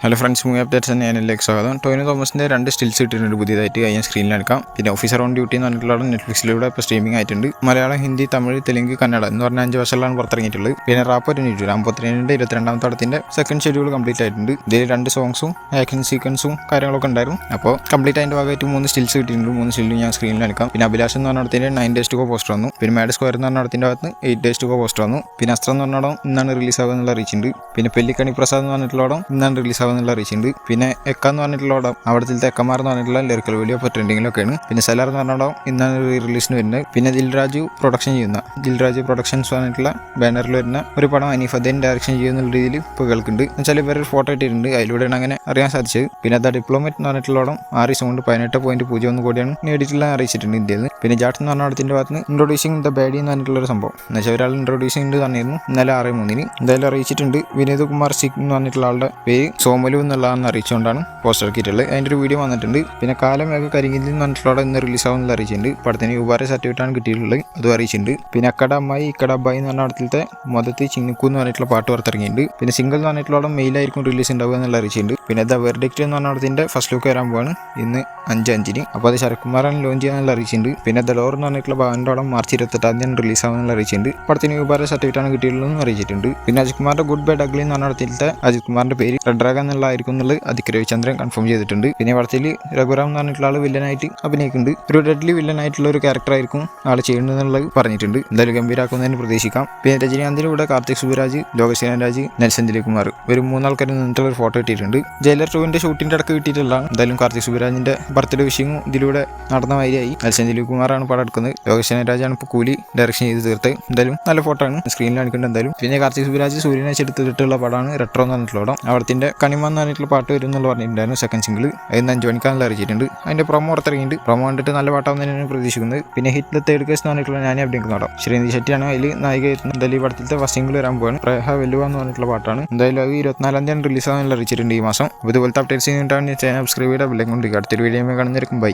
Hello friends, movie updates ഞാനിലേക്ക് സ്വാഗതം. ടോവിനോ തോമസിൻ്റെ 2 stills ഇട്ടിട്ടുണ്ട് പുതിയതായിട്ട്. ഞാൻ സ്ക്രീനിൽ എടുക്കാം. പിന്നെ ഓഫീസർ ഓൺ ഡ്യൂട്ടി എന്ന് പറഞ്ഞിട്ടുള്ള നെറ്റ്ഫ്ലിക്സിലൂടെ ഇപ്പോൾ സ്ട്രീമിംഗ് ആയിട്ടുണ്ട്. മലയാളം, ഹിന്ദി, തമിഴ്, തെലുങ്ക്, കന്നഡ എന്ന് പറഞ്ഞ 5 ഭാഷകളിലാണ് പുറത്തിറങ്ങിയിട്ടുള്ളത്. പിന്നെ റാപ്പ് ഒരു 52 22ാമത്തെ പടത്തിൻ്റെ സെക്കൻഡ് ഷെഡ്യൂൾ കംപ്ലീറ്റ് ആയിട്ടുണ്ട്. ഇതിൽ 2 സോങ്സും ആക്ഷൻ സീക്വൻസും കാര്യങ്ങളൊക്കെ ഉണ്ടായിരുന്നു. അപ്പോൾ കംപ്ലീറ്റ് അതിൻ്റെ ഭാഗമായിട്ട് 3 സ്റ്റിൽസ് കിട്ടിയിട്ടുണ്ട്. 3 സ്റ്റില്ലും ഞാൻ സ്ക്രീനിൽ എടുക്കാം. പിന്നെ അഭിലാഷ് എന്ന് പറഞ്ഞ 9 days to go പോസ്റ്റർ വന്നു. പിന്നെ മാഡ് സ്ക്വയർ എന്ന് പറഞ്ഞ ഭാഗത്ത് 8 days to go പോസ്റ്റർ വന്നു. പിന്നെ അസ്ത്രം എന്ന് പറഞ്ഞ ഇന്നാണ് റിലീസ് ആകുക എന്നുള്ള അറിയിച്ചിട്ടുണ്ട്. പിന്നെ പെല്ലിക്കണി പ്രസാദ് എന്ന് പറഞ്ഞിട്ടുള്ള ഇന്നാണ് റിലീസ് ആകുക എന്നുള്ള അറിയിച്ചിട്ടുണ്ട്. പിന്നെ എക്ക എന്ന് പറഞ്ഞിട്ടുള്ള അവിടുത്തെ എക്കമാർ എന്ന് പറഞ്ഞിട്ടുള്ള ലിറിക്കൽ വീഡിയോ ഇപ്പോൾ ട്രെൻഡിങ്ങിലൊക്കെയാണ്. പിന്നെ സെലർ എന്ന് പറഞ്ഞാൽ ഇന്നാണ് റിലീസിന് വരുന്നത്. പിന്നെ ദിൽരാജു പ്രൊഡക്ഷൻസ് പറഞ്ഞിട്ടുള്ള ബാനറിൽ വരുന്ന ഒരു പടം അനീഫ് അദ്ദേഹം ഡയറക്ഷൻ ചെയ്യുന്ന രീതിയിൽ ഇപ്പോൾ കേൾക്കുന്നുണ്ട്. എന്നുവെച്ചാൽ ഇവരൊരു ഫോട്ടോ ഇട്ടിട്ടുണ്ട്, അതിലൂടെയാണ് അങ്ങനെ അറിയാൻ സാധിച്ചത്. പിന്നെ അത് ഡിപ്ലോമേറ്റ് എന്ന് പറഞ്ഞിട്ടുള്ള 6 കൊണ്ട് 18.01 കോടിയാണ് നേടിയിട്ടുള്ള അറിയിച്ചിട്ടുണ്ട് ഇന്ത്യയിൽ. പിന്നെ ജാട്ട് എന്ന് പറഞ്ഞ അതിൻ്റെ ഭാഗത്ത് ഇൻട്രൊഡ്യൂസിങ് ദ ബാഡി എന്ന് പറഞ്ഞിട്ടുള്ള ഒരു സംഭവം എന്നുവെച്ചാൽ ഒരാൾ ഇൻട്രൊഡ്യൂസിങ് ഉണ്ട് തന്നെയായിരുന്നു. ഇന്നലെ 6/3 എന്തായാലും അറിയിച്ചിട്ടുണ്ട്. വിനീത് കുമാർ സിംഗ് എന്ന് പറഞ്ഞിട്ടുള്ള ആളുടെ പേര് സോമലു എന്നുള്ളതെന്ന് അറിയിച്ചുകൊണ്ടാണ് പോസ്റ്റർ ഇറക്കിയിട്ടുള്ളത്. അതിൻ്റെ ഒരു വീഡിയോ വന്നിട്ടുണ്ട്. പിന്നെ കാലമേഘ കരിങ്കിലിൽ എന്ന് പറഞ്ഞിട്ടുള്ള ഇന്ന് റിലീസ് ആവുമെന്നുള്ള അറിയിച്ചിട്ടുണ്ട്. പടത്തിന് ഉപഹാര സർട്ടിഫിക്കറ്റാണ് കിട്ടിയിട്ടുള്ളത്, അതും അറിയിച്ചിട്ടുണ്ട്. പിന്നെ അക്കട അമ്മായി ഇക്കട അബ്ബായി എന്ന് പറഞ്ഞ അടുത്തത്തെ മൊത്തത്തിൽ ചിന്നുക്കു എന്ന് പറഞ്ഞിട്ടുള്ള പാട്ട് പുറത്തിറങ്ങിയിട്ടുണ്ട്. പിന്നെ സിംഗിൾ എന്ന് പറഞ്ഞിട്ടുള്ള മെയിലായിരിക്കും റിലീസ് ഉണ്ടാവുക എന്നുള്ള അറിയിച്ചിട്ടുണ്ട്. പിന്നെ ദ വെർഡിക്റ്റ് എന്ന് പറഞ്ഞ അടുത്തിൻ്റെ ഫസ്റ്റ് ലുക്ക് വരാൻ പോവാണ് ഇന്ന് 5/5. അപ്പോൾ അത് ശരത്കുമാറാണ് ലോഞ്ച് ചെയ്യാനുള്ള അറിയിച്ചിട്ടുണ്ട്. പിന്നെ ദ ലോർ എന്ന് പറഞ്ഞിട്ടുള്ള ബാൻഡോളം മാർച്ച് 28 റിലീസ് ആവുമെന്നുള്ള അറിയിച്ചിട്ടുണ്ട്. പടത്തിന് ഉപഹാര സർട്ടിഫിക്കറ്റാണ് കിട്ടിയിട്ടുള്ളതെന്ന് അറിയിച്ചിട്ടുണ്ട്. പിന്നെ അജിത് കുമാറിന്റെ ഗുഡ് ബൈ ഡഗ്ലി എന്ന് പറഞ്ഞ അടുത്തിലത്തെ അജിത് കുമാറിന്റെ പേര് റെഡ് ഡ്രാഗൺ എന്നുള്ളതായിരിക്കും എന്നുള്ളത് അതിക്ക് രവിചന്ദ്രൻ കൺഫേം ചെയ്തിട്ടുണ്ട്. പിന്നെ പടത്തിൽ രഘുറാം എന്ന് പറഞ്ഞിട്ടുള്ള ആൾ വില്ലനായിട്ട് അഭിനയിക്കുന്നുണ്ട്. ഒരു ഡെഡ്ലി വില്ലനായിട്ടുള്ള ഒരു ക്യാരക്ടർ ആയിരിക്കും ആൾ ചെയ്യുന്നതെന്നുള്ളത് പറഞ്ഞിട്ടുണ്ട്. എന്തായാലും ഗംഭീരാക്കുന്നതിന് പ്രതീക്ഷിക്കാം. പിന്നെ രജനീകാന്തിന്റെ കൂടെ കാർത്തിക് സുബരാജ്, ലോകസേനരാജ്, നെൽസൺ ദിലീപ്കുമാർ ഒരു 3 ആൾക്കാർ നിന്നിട്ടുള്ള ഒരു ഫോട്ടോ കിട്ടിയിട്ടുണ്ട്. ജയിലർ 2ന്റെ ഷൂട്ടിന്റെ ഇടക്ക് കിട്ടിയിട്ടുള്ളതാണ്. എന്തായാലും കാർത്തിക് സുബരാജിന്റെ ബർത്ത്ഡേ വിഷിങ്ങും ഇതിലൂടെ നടന്ന മാതിരിയായി. നെൽസൺ ദിലീപ്കുമാറാണ് പടം എടുക്കുന്നത്. ലോകസേനരാജാണ് ഇപ്പോൾ കൂലി ഡയറക്ഷൻ ചെയ്ത് തീർത്ത്. എന്തായാലും നല്ല ഫോട്ടോ ആണ് സ്ക്രീനിൽ കാണിക്കുന്നത്. എന്തായാലും പിന്നെ കാർത്തിക് സുബരാജ് സൂര്യനെ എടുത്തിട്ടുള്ള പടമാണ് റെട്രോ എന്ന് പറഞ്ഞിട്ടുള്ള പടം. അവിടത്തിന്റെ കണിമ എന്ന് പറഞ്ഞിട്ടുള്ള പാട്ട് വരും എന്നുള്ള പറഞ്ഞിട്ടുണ്ടായിരുന്നു. സെക്കൻഡ് സിംഗിൾ അതിന് 5 മണിക്കാണെന്ന് അറിയിച്ചിട്ടുണ്ട്. അതിന്റെ പ്രൊമോ പുറത്തിറങ്ങിയിട്ടുണ്ട്. പ്രൊമോ കണ്ടിട്ട് നല്ല പാട്ടാവും തന്നെയാണ് പ്രതീക്ഷിക്കുന്നത്. പിന്നെ ഹിറ്റ് തേർഡ് കേസ് എന്ന് പറഞ്ഞിട്ടുള്ള ഞാൻ അഭിനയിക്കുന്ന പടം ശ്രീനിധി ഷെട്ടിയാണ് അതിൽ നായിക. എന്തായാലും ഈ പടത്തിലത്തെ ഫസ്റ്റ് സിംഗിൾ വരാൻ പോവാണ്. പ്രേഹ വെല്ലുവ എന്ന് പറഞ്ഞിട്ടുള്ള പാട്ടാണ്. എന്തായാലും അത് 24 റിലീസ് ആവാനുള്ള അറിയിച്ചിട്ടുണ്ട് ഈ മാസം. ഇതുപോലത്തെ അപ്ഡേറ്റ്സ് ചെയ്തിട്ടാണ് ചാനൽ സബ്സ്ക്രൈബ് ചെയ്ത ബെല്ലൈക്കൺ കൊണ്ട് അടുത്തൊരു വീഡിയോ കാണുന്നതായിരിക്കും. ബൈ.